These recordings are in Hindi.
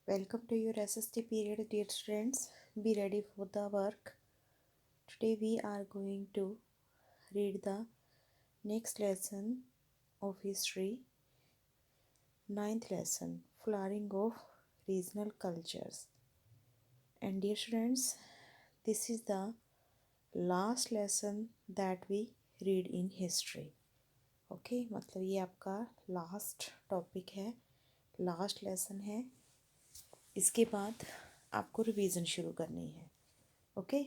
Welcome to your SST period, dear students. Be ready for the work. Today we are going to read the next lesson of history, ninth lesson, Flowering of Regional Cultures. And dear students, this is the last lesson that we read in history. Okay मतलब ये आपका लास्ट टॉपिक है, लास्ट लेसन है. इसके बाद आपको रिवीजन शुरू करनी है. Okay,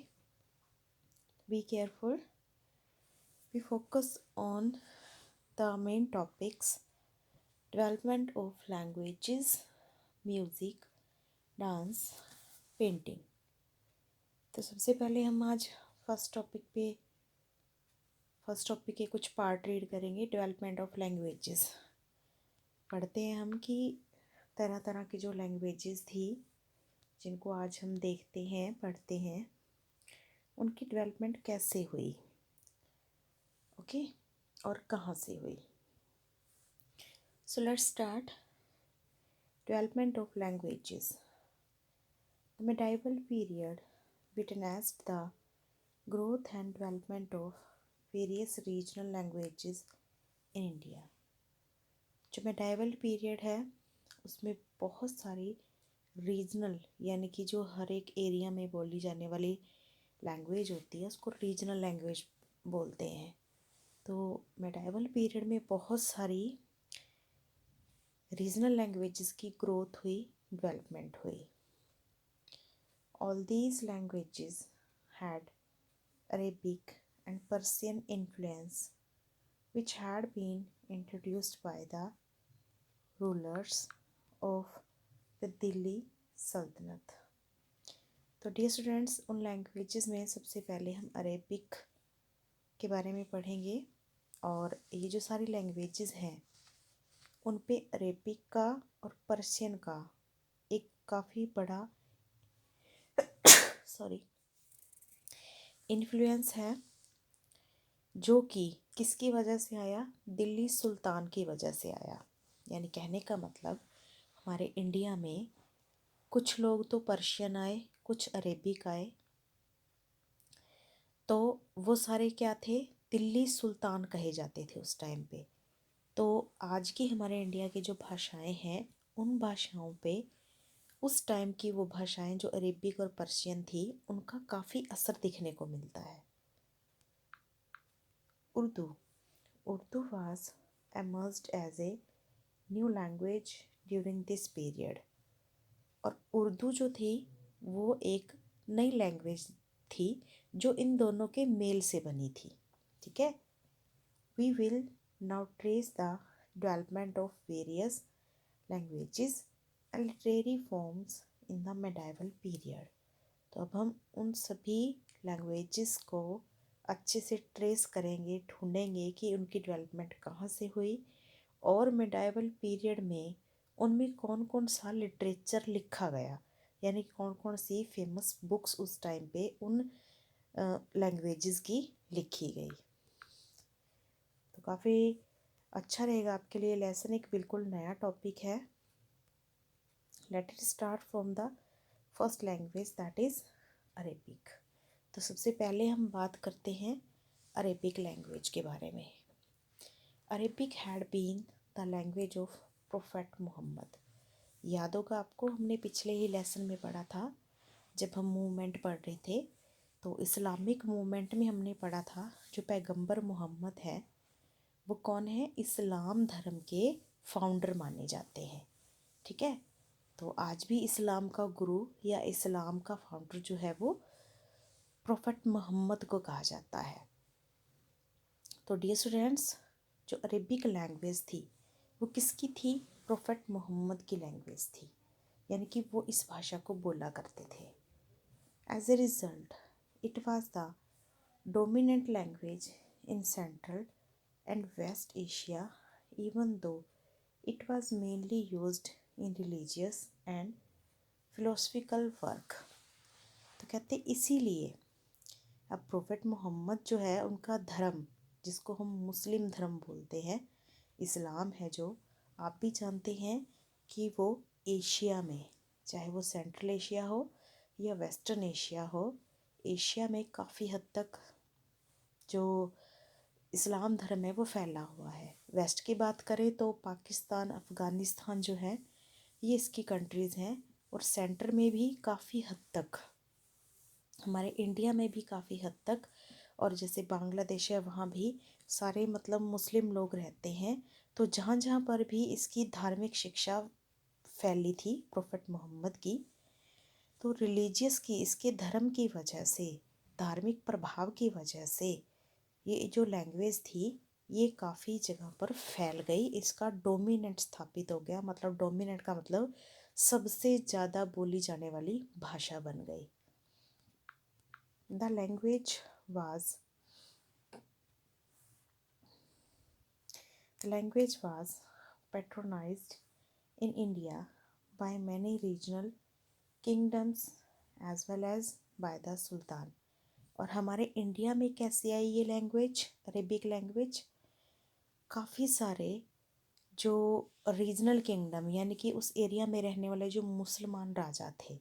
be careful. We focus on the main topics: development of languages, music, dance, painting. तो सबसे पहले हम आज फर्स्ट टॉपिक के कुछ पार्ट रीड करेंगे. डेवलपमेंट ऑफ लैंग्वेजेस पढ़ते हैं हम कि तरह तरह की जो लैंग्वेजेस थी जिनको आज हम देखते हैं, पढ़ते हैं, उनकी डेवलपमेंट कैसे हुई, ओके, और कहाँ से हुई. So let's start. Development of languages. The medieval period witnessed the growth and development of various regional languages in India. जो medieval period है उसमें बहुत सारी रीजनल यानी कि जो हर एक एरिया में बोली जाने वाली लैंग्वेज होती है उसको रीजनल लैंग्वेज बोलते हैं. तो medieval पीरियड में बहुत सारी रीजनल लैंग्वेजेस की ग्रोथ हुई, डेवलपमेंट हुई. All these languages had Arabic and Persian influence, which had been introduced by the rulers of the Delhi Sultanate. तो डियर स्टूडेंट्स, उन लैंग्वेजेस में सबसे पहले हम अरेबिक के बारे में पढ़ेंगे. और ये जो सारी लैंग्वेजेस हैं उन पे अरेबिक का और पर्शियन का एक काफ़ी बड़ा इन्फ्लुएंस है, जो कि किसकी वजह से आया? दिल्ली सुल्तान की वजह से आया. यानी कहने का मतलब हमारे इंडिया में कुछ लोग तो पर्शियन आए, कुछ अरेबिक आए, तो वो सारे क्या थे? दिल्ली सुल्तान कहे जाते थे उस टाइम पे. तो आज की हमारे इंडिया की जो भाषाएं हैं उन भाषाओं पे उस टाइम की वो भाषाएं जो अरेबिक और पर्शियन थी उनका काफ़ी असर दिखने को मिलता है. Urdu was emerged as a new language during this period. और उर्दू जो थी वो एक नई लैंग्वेज थी जो इन दोनों के मेल से बनी थी. ठीक है. We will now trace the development of various languages and literary forms in the medieval period. तो अब हम उन सभी लैंग्वेजेस को अच्छे से ट्रेस करेंगे, ढूंढेंगे कि उनकी डेवलपमेंट कहाँ से हुई और मेडाइवल पीरियड में उनमें कौन कौन सा लिटरेचर लिखा गया, यानी कौन कौन सी फेमस बुक्स उस टाइम पे उन लैंग्वेजेस की लिखी गई. तो काफ़ी अच्छा रहेगा आपके लिए लेसन. एक बिल्कुल नया टॉपिक है. Let it start from the first language that is Arabic. तो सबसे पहले हम बात करते हैं अरेबिक लैंग्वेज के बारे में. Arabic had been the language of Prophet Muhammad. याद होगा आपको, हमने पिछले ही लेसन में पढ़ा था जब हम मूवमेंट पढ़ रहे थे. तो इस्लामिक मूवमेंट में हमने पढ़ा था जो पैगंबर मोहम्मद है वो कौन है? इस्लाम धर्म के फाउंडर माने जाते हैं. ठीक है. तो आज भी इस्लाम का गुरु या इस्लाम का फाउंडर जो है वो प्रोफेट मोहम्मद को कहा जाता है. तो डियर स्टूडेंट्स, जो अरेबिक लैंग्वेज थी वो किसकी थी? प्रोफेट मोहम्मद की लैंग्वेज थी, यानी कि वो इस भाषा को बोला करते थे. As a result it was the dominant language in Central and West Asia, even though it was mainly used in religious and philosophical work. तो कहते इसीलिए अब प्रोफेट मोहम्मद जो है उनका धर्म, जिसको हम मुस्लिम धर्म बोलते हैं, इस्लाम है, जो आप भी जानते हैं कि वो एशिया में चाहे वो सेंट्रल एशिया हो या वेस्टर्न एशिया हो, एशिया में काफ़ी हद तक जो इस्लाम धर्म है वो फैला हुआ है। वेस्ट की बात करें तो पाकिस्तान, अफ़गानिस्तान जो है ये इसकी कंट्रीज़ हैं, और सेंटर में भी काफ़ी हद तक, हमारे इंडिया में भी काफ़ी हद तक, और जैसे बांग्लादेश है वहाँ भी सारे मतलब मुस्लिम लोग रहते हैं। तो जहाँ जहाँ पर भी इसकी धार्मिक शिक्षा फैली थी प्रोफेट मोहम्मद की, तो रिलीजियस की, इसके धर्म की वजह से, धार्मिक प्रभाव की वजह से ये जो लैंग्वेज थी ये काफ़ी जगह पर फैल गई, इसका डोमिनेंट स्थापित हो गया। मतलब डोमिनेंट का मतलब सबसे ज़्यादा बोली जाने वाली भाषा बन गई। The language was patronized in India by many regional kingdoms as well as by the Sultan। और हमारे इंडिया में कैसे आई ये लैंग्वेज, अरेबिक लैंग्वेज? काफ़ी सारे जो रीजनल किंगडम यानी कि उस एरिया में रहने वाले जो मुसलमान राजा थे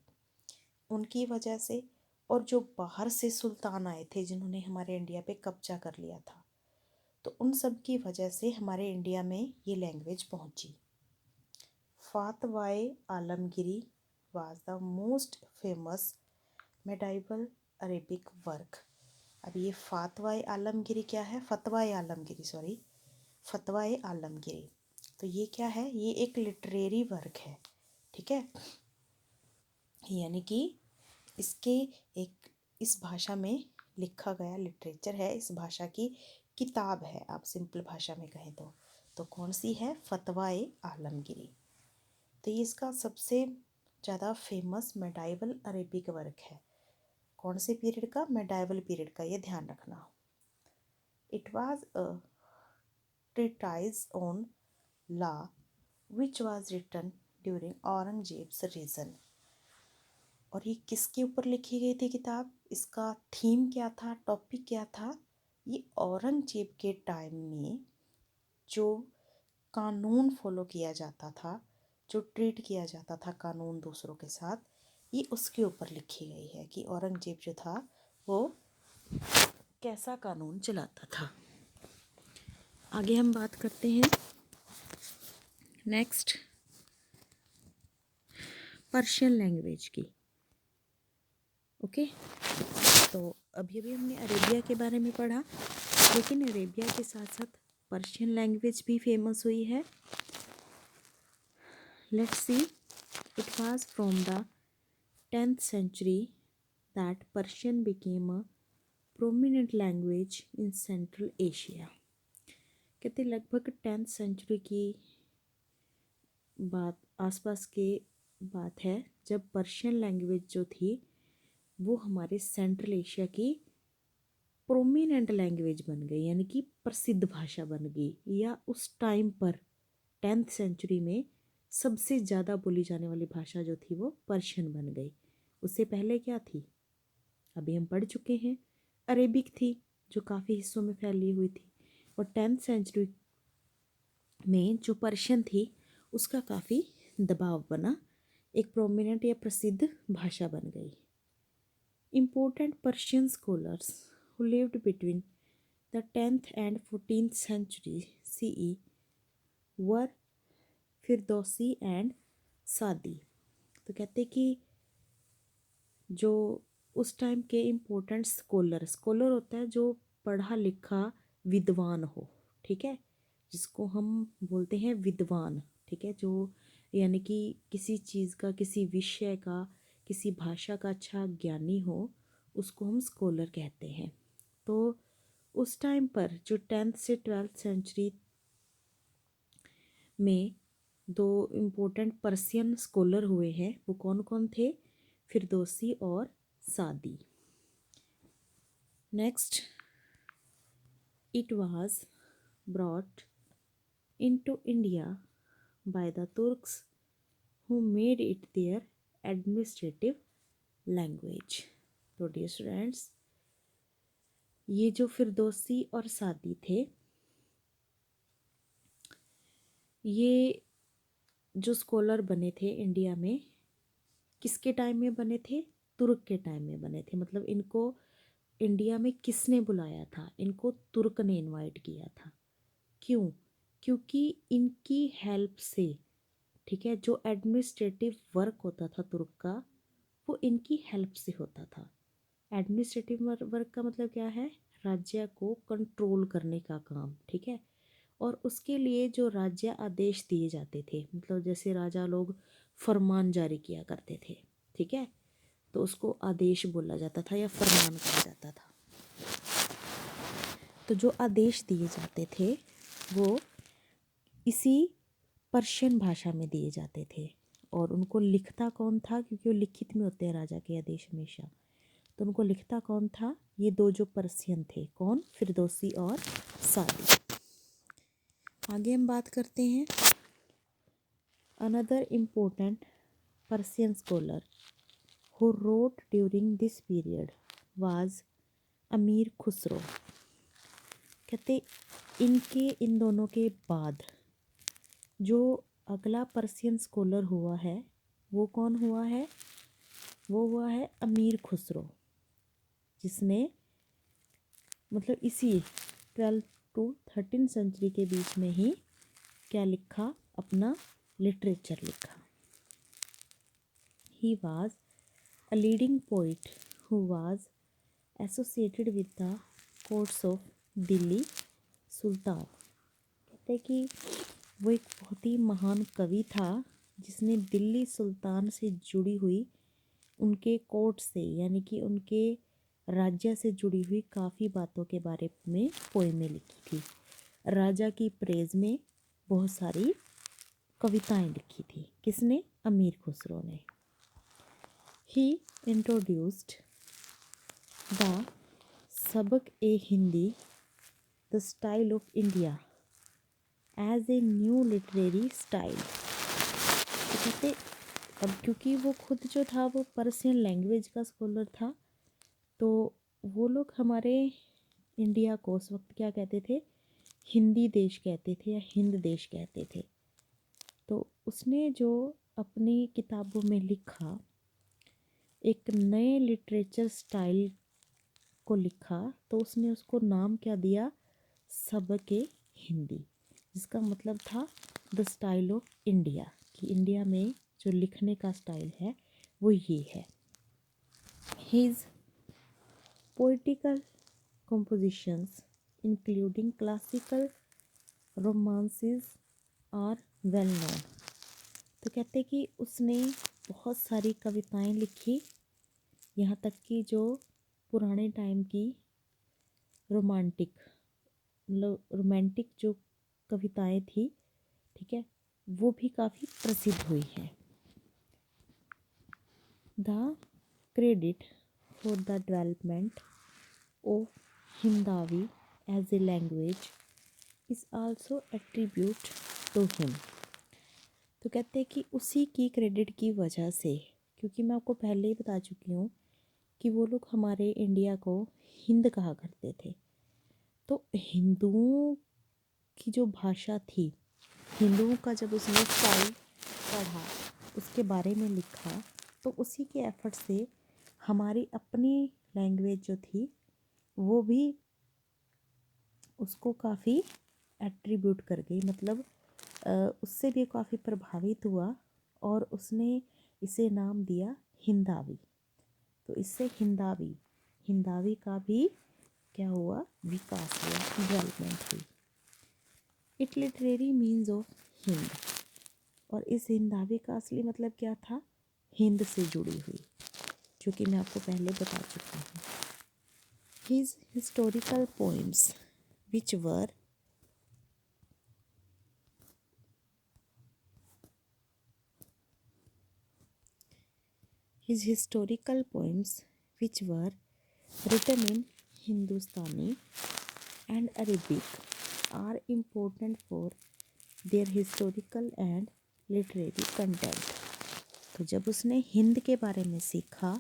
उनकी वजह से, और जो बाहर से सुल्तान आए थे जिन्होंने हमारे इंडिया पे कब्जा कर लिया था, तो उन सब की वजह से हमारे इंडिया में ये लैंग्वेज पहुंची। Fatawa e Alamgiri was the most famous medieval Arabic work. अब ये फातवाए आलमगिरी क्या है? फतवाए आलमगिरी, सॉरी, फतवाए आलमगिरी। तो ये क्या है? ये एक लिटरेरी वर्क है, ठीक है, यानी कि इसके एक इस भाषा में लिखा गया लिटरेचर है, इस भाषा की किताब है, आप सिंपल भाषा में कहें तो कौन सी है? फतवाए आलमगिरी। तो ये इसका सबसे ज़्यादा फेमस मेडाइवल अरेबिक वर्क है। कौन से पीरियड का? मेडाइवल पीरियड का, ये ध्यान रखना। It was a treatise on law which was written during Aurangzeb's region. और ये किसके ऊपर लिखी गई थी किताब? इसका थीम क्या था, टॉपिक क्या था? ये औरंगजेब के टाइम में जो कानून फॉलो किया जाता था, जो ट्रीट किया जाता था कानून दूसरों के साथ, ये उसके ऊपर लिखी गई है कि औरंगजेब जो था वो कैसा कानून चलाता था। आगे हम बात करते हैं नेक्स्ट पर्शियन लैंग्वेज की। ओके, तो अभी अभी हमने अरेबिया के बारे में पढ़ा, लेकिन अरेबिया के साथ साथ पर्शियन लैंग्वेज भी फेमस हुई है। Let's see, it was from the 10th century that Persian became a prominent language in Central Asia। कहते लगभग 10th सेंचुरी की बात, आसपास के बात है, जब पर्शियन लैंग्वेज जो थी वो हमारे सेंट्रल एशिया की प्रोमिनेंट लैंग्वेज बन गई, यानी कि प्रसिद्ध भाषा बन गई, या उस टाइम पर 10th सेंचुरी में सबसे ज़्यादा बोली जाने वाली भाषा जो थी वो पर्शियन बन गई। उससे पहले क्या थी? अभी हम पढ़ चुके हैं, अरेबिक थी जो काफ़ी हिस्सों में फैली हुई थी, और 10th सेंचुरी में जो पर्शियन थी उसका काफ़ी दबाव बना, एक प्रोमिनेंट या प्रसिद्ध भाषा बन गई। Important Persian scholars who lived between the 10th and 14th century CE were Firdausi and सादी। तो कहते कि जो उस टाइम के इम्पोर्टेंट स्कॉलर होता है जो पढ़ा लिखा विद्वान हो, ठीक है, जिसको हम बोलते हैं विद्वान, ठीक है, जो यानी कि किसी चीज़ का, किसी विषय का, किसी भाषा का अच्छा ज्ञानी हो, उसको हम स्कॉलर कहते हैं। तो उस टाइम पर जो 10th से 12th सेंचुरी में दो इम्पोर्टेंट पर्शियन स्कॉलर हुए हैं, वो कौन कौन थे? फिरदौसी और सादी। Next, it was brought into India by the Turks who made it there administrative language. तो डियर स्टूडेंट्स, ये जो फिरदौसी और सादी थे, ये जो स्कॉलर बने थे इंडिया में, किसके टाइम में बने थे? तुर्क के टाइम में बने थे। मतलब इनको इंडिया में किसने बुलाया था? इनको तुर्क ने इनवाइट किया था। क्यों? क्योंकि इनकी हेल्प से, ठीक है, जो एडमिनिस्ट्रेटिव वर्क होता था तुर्क का, वो इनकी हेल्प से होता था। एडमिनिस्ट्रेटिव वर्क का मतलब क्या है? राज्य को कंट्रोल करने का काम, ठीक है। और उसके लिए जो राज्य आदेश दिए जाते थे, मतलब जैसे राजा लोग फरमान जारी किया करते थे, ठीक है, तो उसको आदेश बोला जाता था या फरमान कहा जाता था। तो जो आदेश दिए जाते थे वो इसी पर्शियन भाषा में दिए जाते थे। और उनको लिखता कौन था? क्योंकि वो लिखित में होते हैं राजा के आदेश हमेशा, तो उनको लिखता कौन था? ये दो जो पर्शियन थे। कौन? फिरदौसी और सादी। आगे हम बात करते हैं। Another important Persian scholar who wrote during this period was अमीर खुसरो। कहते इन दोनों के बाद जो अगला पर्शियन स्कॉलर हुआ है वो कौन हुआ है? वो हुआ है अमीर खुसरो, जिसने मतलब इसी 12 to 13 सेंचुरी के बीच में ही क्या लिखा? अपना लिटरेचर लिखा। He was a leading poet who was associated with the courts of Delhi सुल्तान। कहते हैं कि वो एक बहुत ही महान कवि था जिसने दिल्ली सुल्तान से जुड़ी हुई, उनके कोर्ट से यानी कि उनके राज्य से जुड़ी हुई काफ़ी बातों के बारे में पोएमें लिखी थी। राजा की प्रेज में बहुत सारी कविताएं लिखी थी। किसने? अमीर खुसरो ने। He introduced the Sabk i Hindi the style of India as a new literary style. तो कहते अब क्योंकि वो खुद जो था वो पर्शियन लैंग्वेज का स्कॉलर था, तो वो लोग हमारे इंडिया को उस वक्त क्या कहते थे? हिंदी देश कहते थे या हिंद देश कहते थे। तो उसने जो अपनी किताबों में लिखा, एक नए लिटरेचर स्टाइल को लिखा, तो उसने उसको नाम क्या दिया? सबक-ए-हिंदी, जिसका मतलब था द स्टाइल ऑफ इंडिया, कि इंडिया में जो लिखने का स्टाइल है वो ये है। His poetical compositions including classical romances are well known। तो कहते कि उसने बहुत सारी कविताएं लिखी, यहाँ तक कि जो पुराने टाइम की रोमांटिक जो कविताएं थी, ठीक है, वो भी काफ़ी प्रसिद्ध हुई हैं। The credit for the development of Hindavi as a language is also attribute to him. तो कहते हैं कि उसी की क्रेडिट की वजह से, क्योंकि मैं आपको पहले ही बता चुकी हूँ कि वो लोग हमारे इंडिया को हिंद कहा करते थे। तो हिंदुओं की जो भाषा थी, हिंदुओं का जब उसने स्टाइल पढ़ा, उसके बारे में लिखा, तो उसी के एफर्ट से हमारी अपनी लैंग्वेज जो थी वो भी उसको काफ़ी एट्रीब्यूट कर गई, मतलब उससे भी काफ़ी प्रभावित हुआ और उसने इसे नाम दिया हिंदावी। तो इससे हिंदावी का भी क्या हुआ? विकास हुआ, डेवलपमेंट हुई। It literary means of Hind, और इस हिंदावी का असली मतलब क्या था? हिंद से जुड़ी हुई, जो कि मैं आपको पहले बता चुकी हूँ। His historical poems which were written in Hindustani and Arabic are important for their historical and literary content। तो जब उसने हिंद के बारे में सीखा,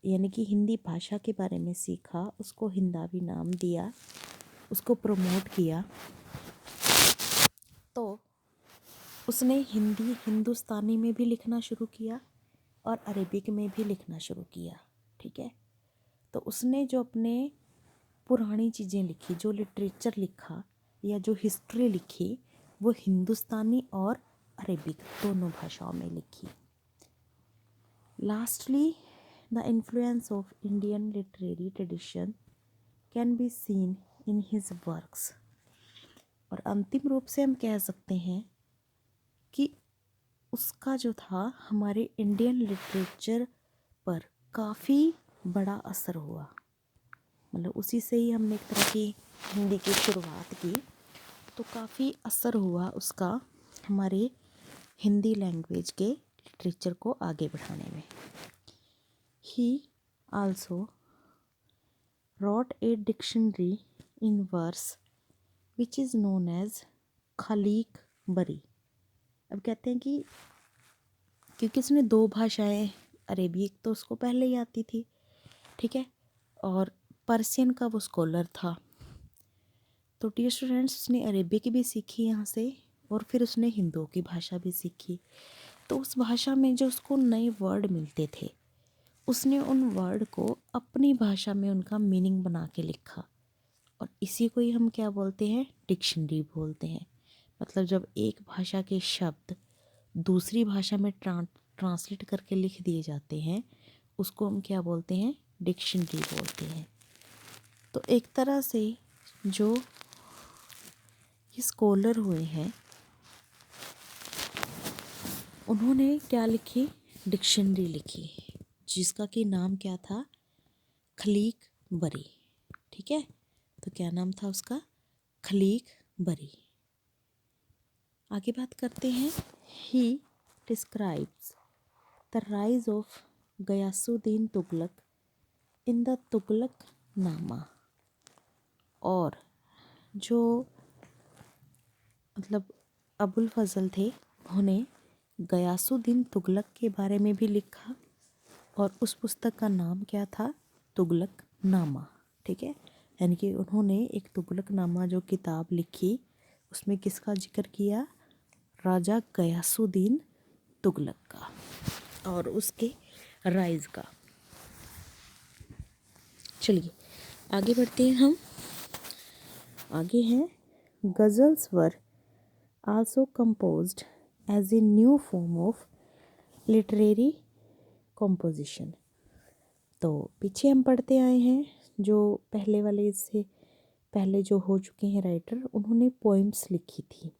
यानी कि हिंदी भाषा के बारे में सीखा, उसको हिंदावी नाम दिया, उसको प्रमोट किया, तो उसने हिंदुस्तानी में भी लिखना शुरू किया और अरेबिक में भी लिखना शुरू किया। ठीक है, तो उसने जो अपने पुरानी चीज़ें लिखी, जो लिटरेचर लिखा या जो हिस्ट्री लिखी, वो हिंदुस्तानी और अरेबिक दोनों भाषाओं में लिखी। Lastly, the influence of Indian literary tradition can be seen in his works. और अंतिम रूप से हम कह सकते हैं कि उसका जो था हमारे इंडियन लिटरेचर पर काफ़ी बड़ा असर हुआ। मतलब उसी से ही हमने एक तरह की हिंदी की शुरुआत की, तो काफ़ी असर हुआ उसका हमारे हिंदी लैंग्वेज के लिटरेचर को आगे बढ़ाने में। ही also wrote a dictionary in verse which is known as Khaleeq बरी। अब कहते हैं कि क्योंकि उसने 2 भाषाएं, अरेबिक तो उसको पहले ही आती थी, ठीक है, और पर्शियन का वो स्कॉलर था। तो डियर स्टूडेंट्स, उसने अरेबिक भी सीखी यहाँ से और फिर उसने हिंदू की भाषा भी सीखी। तो उस भाषा में जो उसको नए वर्ड मिलते थे, उसने उन वर्ड को अपनी भाषा में उनका मीनिंग बना के लिखा, और इसी को ही हम क्या बोलते हैं, डिक्शनरी बोलते हैं। मतलब जब एक भाषा के शब्द दूसरी भाषा में ट्रांसलेट करके लिख दिए जाते हैं, उसको हम क्या बोलते हैं, डिक्शनरी बोलते हैं। तो एक तरह से जो ये स्कॉलर हुए हैं, उन्होंने क्या लिखी, डिक्शनरी लिखी, जिसका कि नाम क्या था, खलीक बरी। ठीक है, तो क्या नाम था उसका, खलीक बरी। आगे बात करते हैं। He describes the rise of Ghiyasuddin Tughlaq in the Tughlaq Nama. और जो मतलब अबुल फजल थे, उन्होंने गयासुद्दीन तुगलक के बारे में भी लिखा, और उस पुस्तक का नाम क्या था, तुगलक नामा। ठीक है, यानी कि उन्होंने एक तुगलक नामा जो किताब लिखी, उसमें किसका जिक्र किया, राजा गयासुद्दीन तुगलक का और उसके राइज का। चलिए आगे बढ़ते हैं हम। आगे हैं, ghazals were also composed as a new form of literary composition. तो पीछे हम पढ़ते आए हैं, जो पहले वाले इससे पहले जो हो चुके हैं राइटर, उन्होंने पोइम्स लिखी थी,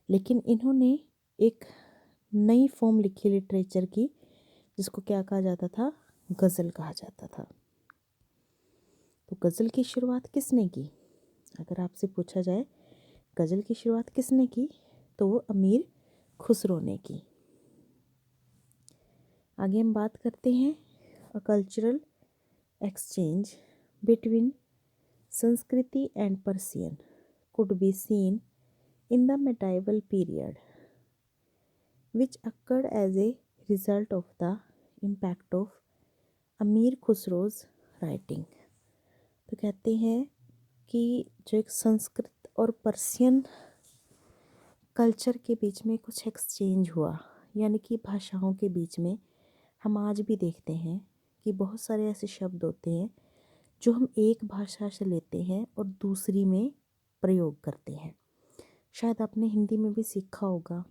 लेकिन इन्होंने एक नई फॉर्म लिखी लिटरेचर की, जिसको क्या कहा जाता था, गज़ल कहा जाता था। तो गज़ल की शुरुआत किसने की, अगर आपसे पूछा जाए गज़ल की शुरुआत किसने की, तो वो अमीर खुसरो ने की। आगे हम बात करते हैं, अ कल्चरल एक्सचेंज बिटवीन संस्कृति and Persian could be seen in the medieval period, which occurred as a result of the impact of अमीर खुसरो's writing। तो कहते हैं कि जो एक संस्कृत और पर्शियन कल्चर के बीच में कुछ एक्सचेंज हुआ, यानी कि भाषाओं के बीच में, हम आज भी देखते हैं कि बहुत सारे ऐसे शब्द होते हैं जो हम एक भाषा से लेते हैं और दूसरी में प्रयोग करते हैं। शायद आपने हिंदी में भी सीखा होगा,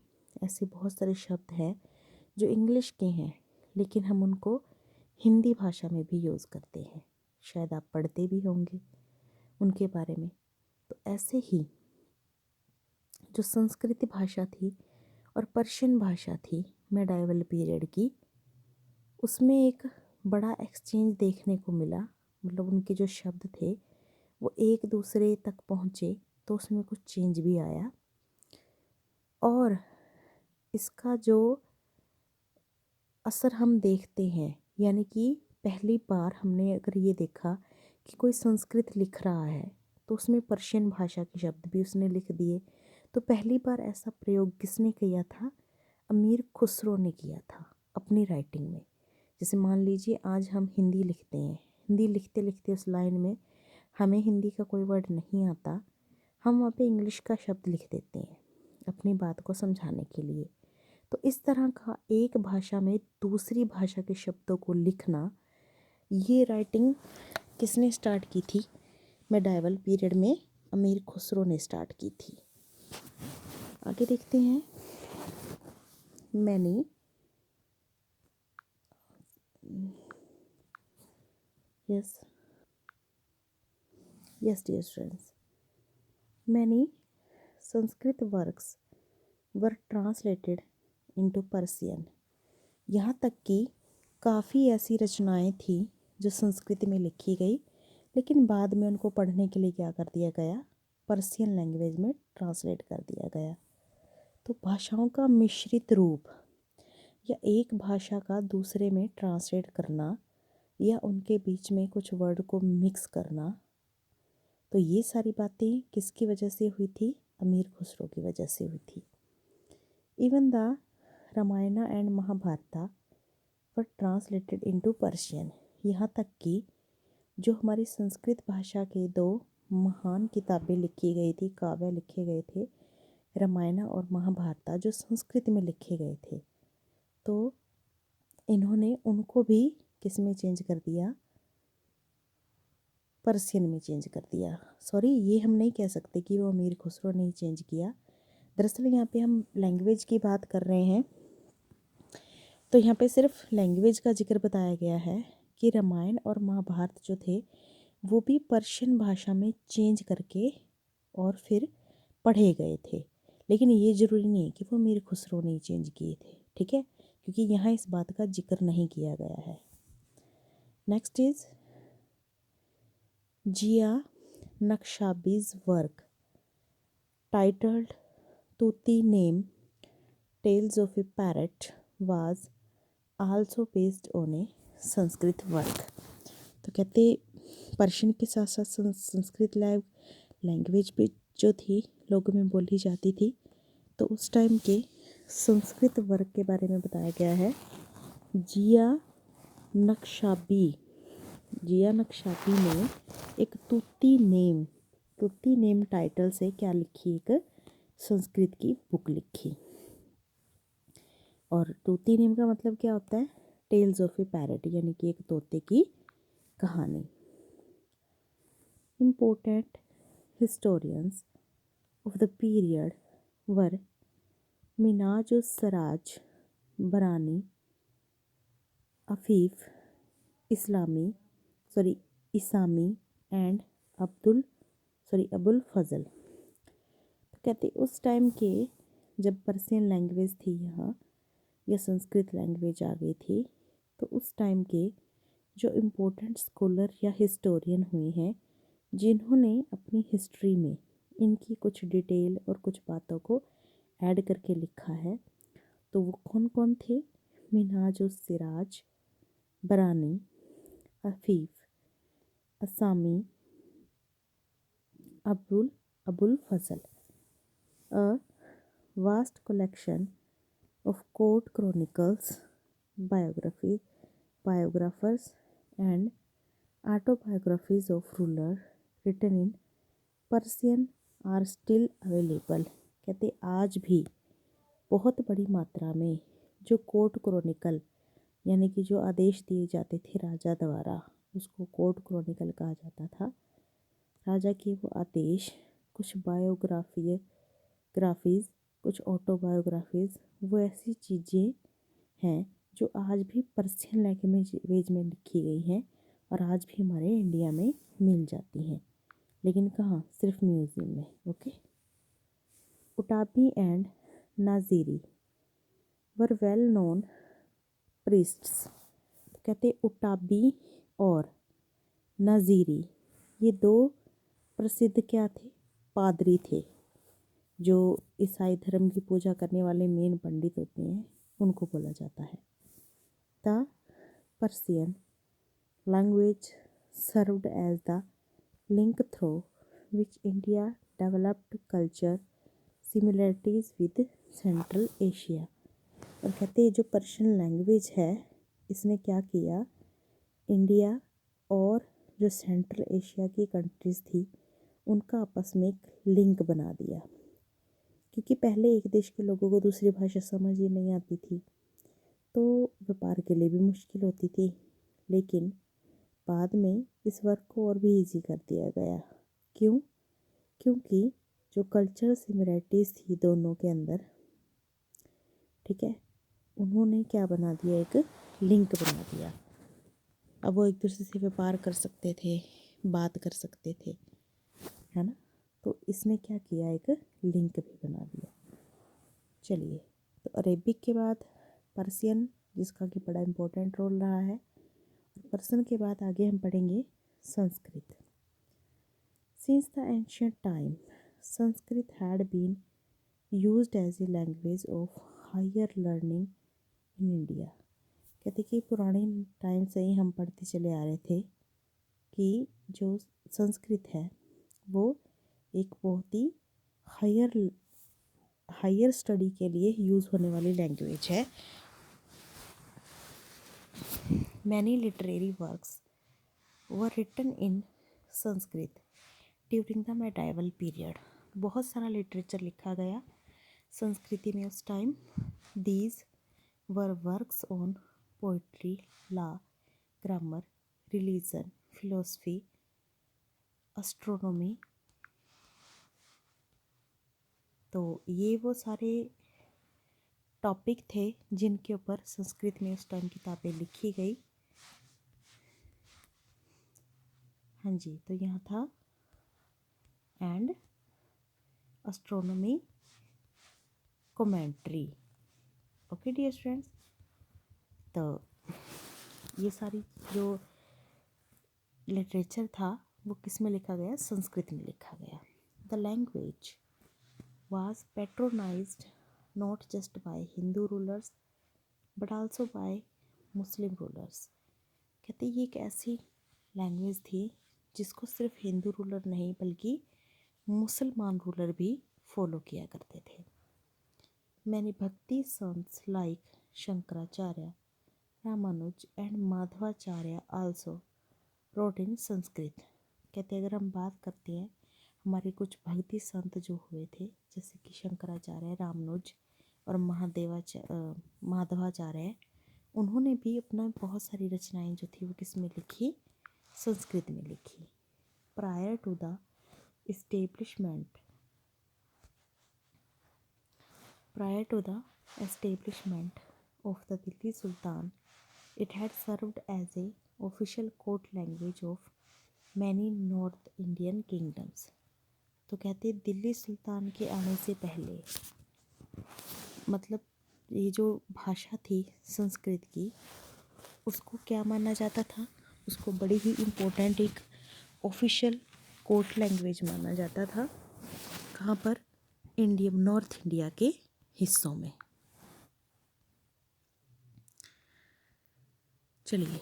ऐसे बहुत सारे शब्द हैं जो इंग्लिश के हैं, लेकिन हम उनको हिंदी भाषा में भी यूज़ करते हैं। शायद आप पढ़ते भी होंगे उनके बारे में। तो ऐसे ही जो संस्कृत भाषा थी और पर्शियन भाषा थी मेडाइवल पीरियड की, उसमें एक बड़ा एक्सचेंज देखने को मिला। मतलब उनके जो शब्द थे वो एक दूसरे तक पहुँचे, तो उसमें कुछ चेंज भी आया। और इसका जो असर हम देखते हैं, यानी कि पहली बार हमने अगर ये देखा कि कोई संस्कृत लिख रहा है, तो उसमें पर्शियन भाषा के शब्द भी उसने लिख दिए। तो पहली बार ऐसा प्रयोग किसने किया था, अमीर खुसरो ने किया था अपनी राइटिंग में। जैसे मान लीजिए आज हम हिंदी लिखते हैं, हिंदी लिखते लिखते उस लाइन में हमें हिंदी का कोई वर्ड नहीं आता, हम वहाँ पे इंग्लिश का शब्द लिख देते हैं अपनी बात को समझाने के लिए। तो इस तरह का एक भाषा में दूसरी भाषा के शब्दों को लिखना, ये राइटिंग किसने स्टार्ट की थी? मेडाइवल पीरियड में अमीर खुसरो ने स्टार्ट की थी। आगे देखते हैं। Many yes dear students, many Sanskrit works were translated into Persian। यहाँ तक कि काफ़ी ऐसी रचनाएं थी जो संस्कृत में लिखी गई, लेकिन बाद में उनको पढ़ने के लिए क्या कर दिया गया? पर्शियन लैंग्वेज में ट्रांसलेट कर दिया गया। तो भाषाओं का मिश्रित रूप या एक भाषा का दूसरे में ट्रांसलेट करना या उनके बीच में कुछ वर्ड को मिक्स करना, तो ये सारी बातें किसकी वजह से हुई थी? अमीर खुसरो की वजह से हुई थी। Even the Ramayana and Mahabharata were translated into Persian. यहाँ तक कि जो हमारी संस्कृत भाषा के दो महान किताबें लिखी गई थी, काव्य लिखे गए थे, रामायण और महाभारता, जो संस्कृत में लिखे गए थे, तो इन्होंने उनको भी किस में चेंज कर दिया? पर्शियन में चेंज कर दिया। सॉरी, ये हम नहीं कह सकते कि वो अमीर खुसरो ने चेंज किया। दरअसल यहाँ पे हम लैंग्वेज की बात कर रहे हैं, तो यहाँ पे सिर्फ लैंग्वेज का जिक्र बताया गया है कि रामायण और महाभारत जो थे वो भी पर्शियन भाषा में चेंज करके और फिर पढ़े गए थे। लेकिन ये ज़रूरी नहीं है कि वो अमीर खुसरो ने चेंज किए थे, ठीक है, क्योंकि यहाँ इस बात का जिक्र नहीं किया गया है। Next is Ziya Nakhshabi work titled Tuti Nama tales of a parrot was also based on a Sanskrit work. तो कहते पर्शियन के साथ साथ संस्कृत लैंग्वेज भी जो थी लोगों में बोली जाती थी, तो उस टाइम के संस्कृत वर्क के बारे में बताया गया है। जिया नक्शाबी ने एक तूती नेम टाइटल से क्या लिखी? एक संस्कृत की बुक लिखी। और तूती नेम का मतलब क्या होता है? टेल्स ऑफ ए पैरट, यानी कि एक तोते की कहानी। Important historians of the period were Minhaj us Siraj Barani, Afif Isami and Abul Fazl. तो कहते उस टाइम के जब पर्शियन लैंग्वेज थी यहाँ या संस्कृत लैंग्वेज आ गई थी, तो उस टाइम के जो इम्पोर्टेंट स्कॉलर या हिस्टोरियन हुए हैं जिन्होंने अपनी हिस्ट्री में इनकी कुछ डिटेल और कुछ बातों को ऐड करके लिखा है, तो वो कौन कौन थे? मिन्हाजुस्सिराज बरानी, Afif Asami, Abul Fazal. A vast collection of court chronicles, biographers and autobiographies of rulers written in Persian are still available। कहते आज भी बहुत बड़ी मात्रा में जो कोर्ट क्रोनिकल यानी कि जो आदेश दिए जाते थे राजा द्वारा, उसको कोर्ट क्रोनिकल कहा जाता था। राजा के वो आदेश, कुछ ग्राफीज़, कुछ ऑटोबायोग्राफीज़, वो ऐसी चीज़ें हैं जो आज भी पर्शियन लैंग्वेज में लिखी गई हैं और आज भी हमारे इंडिया में मिल जाती हैं, लेकिन कहाँ? सिर्फ म्यूज़ियम में। Okay. Utbi and Naziri were well known priests. कहते उटाबी और नाजीरी ये दो प्रसिद्ध क्या थे? पादरी थे। जो ईसाई धर्म की पूजा करने वाले मेन पंडित होते हैं उनको बोला जाता है। The Persian language served as the link through which India developed culture similarities with Central Asia. और कहते हैं जो पर्शियन लैंग्वेज है इसने क्या किया? इंडिया और जो सेंट्रल एशिया की कंट्रीज़ थी उनका आपस में एक लिंक बना दिया। क्योंकि पहले एक देश के लोगों को दूसरी भाषा समझ ही नहीं आती थी, तो व्यापार के लिए भी मुश्किल होती थी। लेकिन बाद में इस वर्क को और भी इजी कर दिया गया। क्यों? क्योंकि जो कल्चरल सिमिलरिटीज़ थी दोनों के अंदर, ठीक है, उन्होंने क्या बना दिया, एक लिंक बना दिया। अब वो एक दूसरे से व्यापार कर सकते थे, बात कर सकते थे, है ना। तो इसने क्या किया, एक लिंक भी बना दिया। चलिए, तो अरेबिक के बाद पर्शियन, जिसका कि बड़ा इम्पोर्टेंट रोल रहा है, और पर्शियन के बाद आगे हम पढ़ेंगे Sanskrit. Since the ancient time Sanskrit had been used as a language of higher learning in India. कहते कि पुराने टाइम से ही हम पढ़ते चले आ रहे थे कि जो संस्कृत है वो एक बहुत ही हायर स्टडी के लिए यूज़ होने वाली लैंग्वेज है। Many literary works were written in Sanskrit during the medieval period. बहुत सारा लिटरेचर लिखा गया संस्कृति में उस time. These were works on poetry, law, grammar, religion, philosophy, astronomy. तो ये वो सारे टॉपिक थे जिनके ऊपर संस्कृत में उस टाइम किताबें लिखी गई। हाँ जी, तो यहाँ था and astronomy commentary. Okay dear students, तो ये सारी जो लिटरेचर था वो किस में लिखा गया, संस्कृत में लिखा गया। The language was patronized not just by Hindu rulers but also by Muslim rulers। कहते ये एक ऐसी लैंग्वेज थी जिसको सिर्फ हिंदू रूलर नहीं बल्कि मुसलमान रूलर भी फॉलो किया करते थे। Many bhakti saints like Shankaracharya, Ramanuja and Madhvacharya also wrote in Sanskrit. कहते अगर हम बात करते हैं हमारे कुछ भक्ति संत जो हुए थे, जैसे कि शंकराचार्य, रामानुज और माधवाचार्य, उन्होंने भी अपना बहुत सारी रचनाएं जो थी वो किस में लिखी, संस्कृत में लिखी। Prior to the establishment of the Delhi sultan it had served as a official court language of many north Indian kingdoms. तो कहते दिल्ली सुल्तान के आने से पहले, मतलब ये जो भाषा थी संस्कृत की, उसको क्या माना जाता था, उसको बड़ी ही इम्पोर्टेंट एक ऑफिशियल कोर्ट लैंग्वेज माना जाता था। कहाँ पर, इंडिया, नॉर्थ इंडिया के हिस्सों में। चलिए,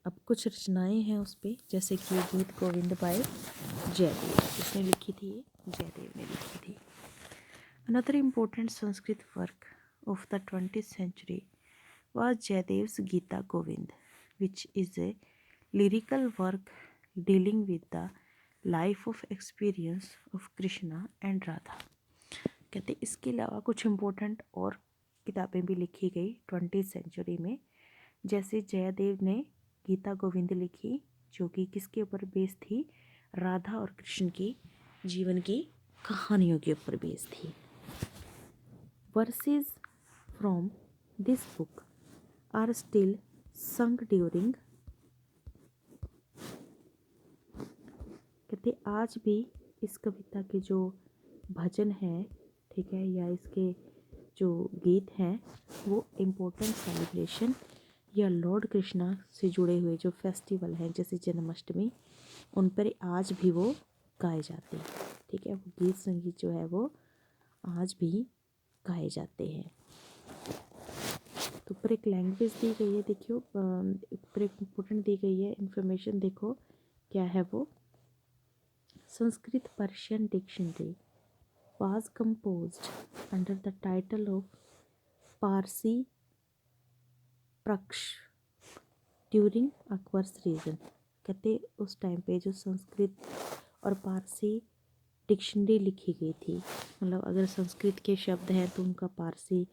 अब कुछ रचनाएं हैं उस पर, जैसे कि गीत गोविंद बाय जयदेव, इसने लिखी थी, ये जयदेव ने लिखी थी। Another important Sanskrit work of the 20th century was Jayadev's Gita Govind, which is a lyrical work dealing with the life of experience of Krishna and Radha। कहते इसके अलावा कुछ इम्पोर्टेंट और किताबें भी लिखी गई 20th century में, जैसे जयदेव ने गीता गोविंद लिखी, जो कि किसके ऊपर बेस्ड थी, राधा और कृष्ण की जीवन की कहानियों के ऊपर बेस्ड थी। Verses from this book are still sung during, कहते आज भी इस कविता के जो भजन हैं, ठीक है, या इसके जो गीत हैं, वो इम्पोर्टेंट सेलिब्रेशन या लॉर्ड कृष्णा से जुड़े हुए जो फेस्टिवल हैं, जैसे जन्माष्टमी, उन पर आज भी वो गाए जाते हैं। ठीक है, वो गीत संगीत जो है वो आज भी गाए जाते हैं। तो ऊपर एक लैंग्वेज दी गई है, देखियो, ऊपर एक इम्पोर्टेंट दी गई है इन्फॉर्मेशन, देखो क्या है वो। Sanskrit Persian dictionary was composed under the title of Parsi Praksh during Akbar's reign। कहते उस टाइम पे जो संस्कृत और पारसी डिक्शनरी लिखी गई थी। मतलब अगर संस्कृत के शब्द हैं तो उनका पारसी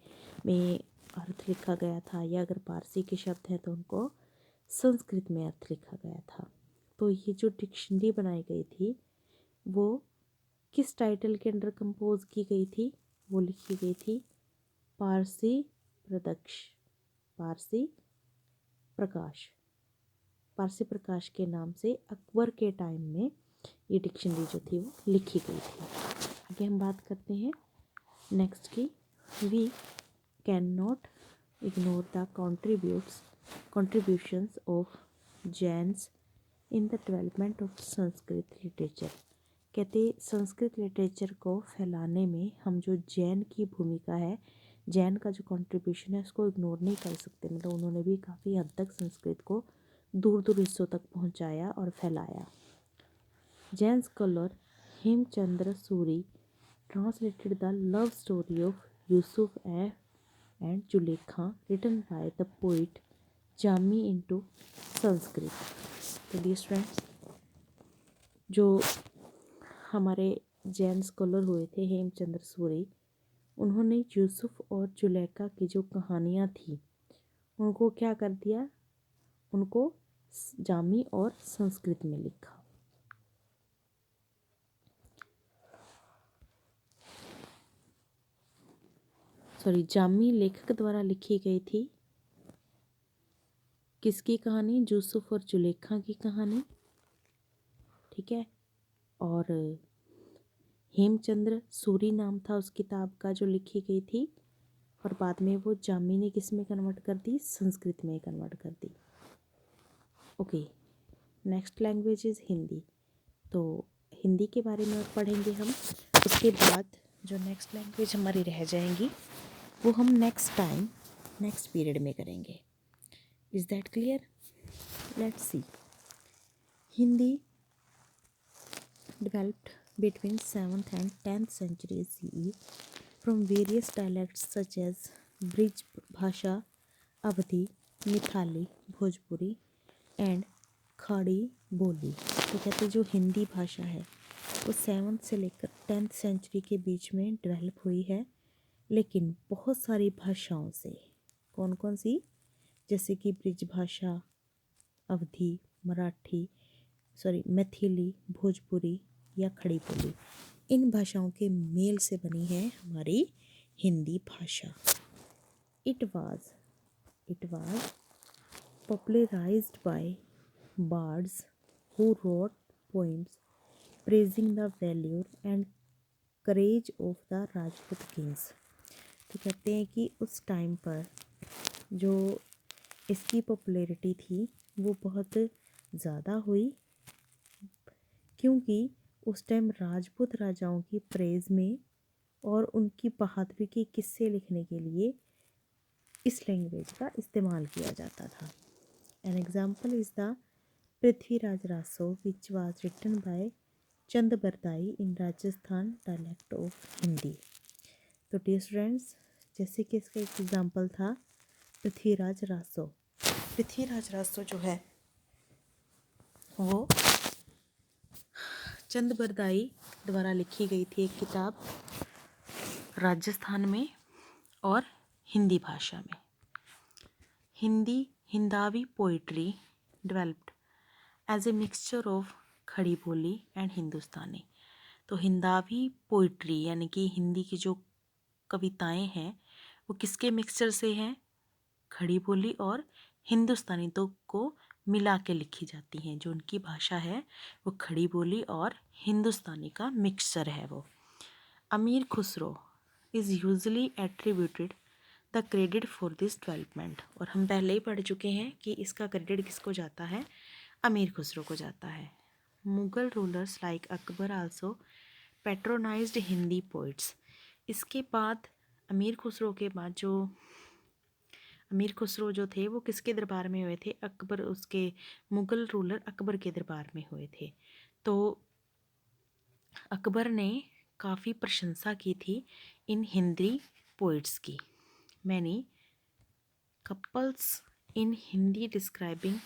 में अर्थ लिखा गया था, या अगर पारसी के शब्द हैं तो उनको संस्कृत में अर्थ लिखा गया था। तो ये जो डिक्शनरी बनाई गई थी वो किस टाइटल के अंडर कंपोज की गई थी? वो लिखी गई थी पारसी प्रदक्ष पारसी प्रकाश पारसी प्रकाश के नाम से अकबर के टाइम में ये डिक्शनरी जो थी वो लिखी गई थी। आगे हम बात करते हैं नेक्स्ट की। We can not ignore the contributions of Jains in the development of Sanskrit literature. कहते संस्कृत लिटरेचर को फैलाने में हम जो जैन की भूमिका है, जैन का जो कंट्रीब्यूशन है उसको इग्नोर नहीं कर सकते। मतलब उन्होंने भी काफ़ी हद तक संस्कृत को दूर दूर हिस्सों तक पहुंचाया और फैलाया। Jain scholar Hemchandra Suri translated the love story of Yusuf and Julekha written by the poet Jami into Sanskrit। तो डियर फ्रेंड्स, जो हमारे जैन स्कॉलर हुए थे हेमचंद्र सूरी, उन्होंने यूसुफ और जुलेखा की जो कहानियाँ थी उनको क्या कर दिया, उनको जामी और संस्कृत में लिखा। जामी लेखक द्वारा लिखी गई थी। किसकी कहानी? यूसुफ और जुलेखा की कहानी, ठीक है। और हेमचंद्र सूरी नाम था उस किताब का जो लिखी गई थी, और बाद में वो जामी ने किस में कन्वर्ट कर दी? संस्कृत में कन्वर्ट कर दी। Okay, next language is Hindi. तो हिंदी के बारे में और पढ़ेंगे हम। उसके बाद जो नेक्स्ट लैंग्वेज हमारी रह जाएंगी वो हम नेक्स्ट टाइम नेक्स्ट पीरियड में करेंगे। Is that clear? Let's see. Hindi developed between 7th and 10th century CE from various dialects such as Brij Bhasha, Avadhi, Mithali, Bhojpuri and खाड़ी बोली। तो कहते जो हिंदी भाषा है वो 7th से लेकर 10th सेंचुरी के बीच में डेवलप हुई है, लेकिन बहुत सारी भाषाओं से। कौन कौन सी? जैसे कि ब्रिज भाषा, अवधी, मैथिली, भोजपुरी या खड़ी बोली, इन भाषाओं के मेल से बनी है हमारी हिंदी भाषा। It was popularized by bards who wrote poems praising the valor and courage of the Rajput kings। तो कहते हैं कि उस टाइम पर जो इसकी पॉपुलैरिटी थी वो बहुत ज़्यादा हुई, क्योंकि उस टाइम राजपूत राजाओं की प्रेज में और उनकी बहादुरी के किस्से लिखने के लिए इस लैंग्वेज का इस्तेमाल किया जाता था। An example is the Prithviraj Raso which was written by Chand Bardai in Rajasthan dialect of Hindi. तो डियर स्टूडेंट्स, जैसे कि इसका एक एग्जाम्पल था पृथ्वीराज रासो। पृथ्वीराज रासो जो है वो चंद बरदाई द्वारा लिखी गई थी एक किताब राजस्थान में और हिंदी भाषा में। Hindavi poetry developed as a mixture of Khari Boli and हिंदुस्तानी। तो हिंदावी पोइट्री यानी कि हिंदी की जो कविताएं हैं वो किसके मिक्सचर से हैं? खड़ी बोली और हिंदुस्तानी तो को मिला के लिखी जाती हैं। जो उनकी भाषा है वो खड़ी बोली और हिंदुस्तानी का मिक्सचर है वो। अमीर Khusro is usually attributed the credit for this development. और हम पहले ही पढ़ चुके हैं कि इसका क्रेडिट किसको जाता है? अमीर खुसरो को जाता है। Mughal rulers like Akbar also patronised Hindi poets. इसके बाद अमीर खुसरो के बाद अमीर खुसरो जो थे वो किसके दरबार में हुए थे? अकबर, उसके मुग़ल रूलर अकबर के दरबार में हुए थे। तो अकबर ने काफ़ी प्रशंसा की थी इन हिंदी पोइट्स की। Many couplets in Hindi describing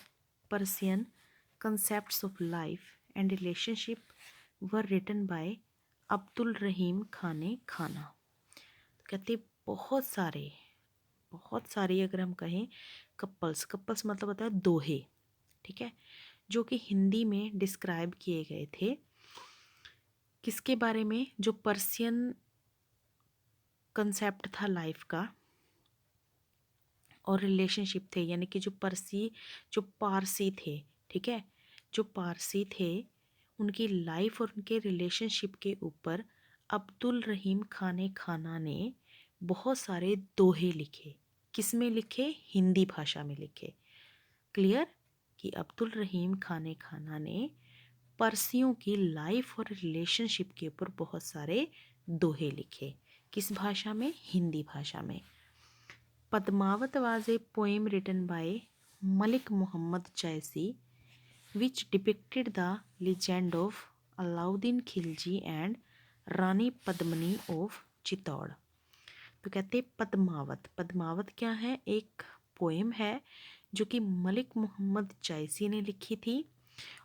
Persian concepts of life and relationship were written by Abdul Rahim Khan ने खाना। तो कहते बहुत सारे अगर हम कहें कपल्स मतलब होता है दोहे, ठीक है, जो कि हिंदी में डिस्क्राइब किए गए थे। किसके बारे में? जो पर्सियन कंसेप्ट था लाइफ का और रिलेशनशिप थे, यानी कि जो पारसी थे, ठीक है, जो पारसी थे उनकी लाइफ और उनके रिलेशनशिप के ऊपर अब्दुल रहीम खान खाना ने बहुत सारे दोहे लिखे। किस में लिखे? हिंदी भाषा में लिखे। क्लियर कि अब्दुल रहीम खान खाना ने पर्सियों की लाइफ और रिलेशनशिप के ऊपर बहुत सारे दोहे लिखे। किस भाषा में? हिंदी भाषा में। Padmaavat was a poem written by Malik Muhammad Jaisi which depicted the legend of Alauddin Khilji and Rani Padmini of Chittor. तो कहते पद्मावत क्या है? एक पोएम है जो कि मलिक मोहम्मद जायसी ने लिखी थी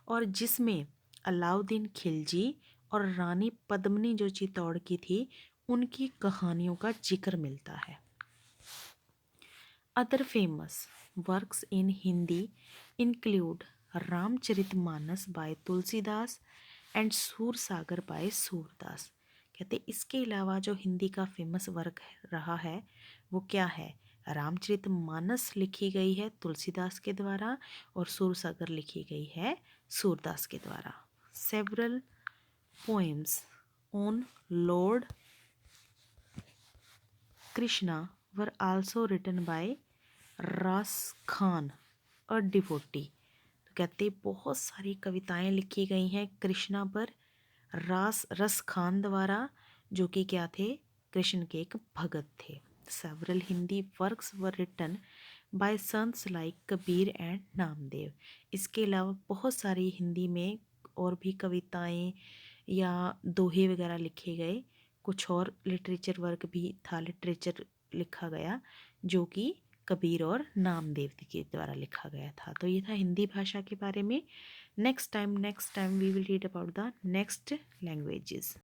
और जिसमें अलाउद्दीन खिलजी और रानी पद्मनी जो चित्तौड़ की थी उनकी कहानियों का जिक्र मिलता है। Other famous works in Hindi include Ramcharitmanas by Tulsidas and Sursagar by Surdas. कहते इसके अलावा जो हिंदी का फेमस वर्क रहा है वो क्या है? रामचरितमानस लिखी गई है तुलसीदास के द्वारा और सूरसागर लिखी गई है सूरदास के द्वारा। Several poems on Lord Krishna were also written by रास खान अ डिवोटी। तो कहते बहुत सारी कविताएं लिखी गई हैं कृष्णा पर रस खान द्वारा, जो कि क्या थे? कृष्ण के एक भगत थे। Several Hindi works were written by saints like Kabir and Namdev. इसके अलावा बहुत सारी हिंदी में और भी कविताएं या दोहे वगैरह लिखे गए। कुछ और लिटरेचर वर्क भी था, लिटरेचर लिखा गया जो कि कबीर और नामदेव के द्वारा लिखा गया था। तो ये था हिंदी भाषा के बारे में। Next time we will read about the next languages.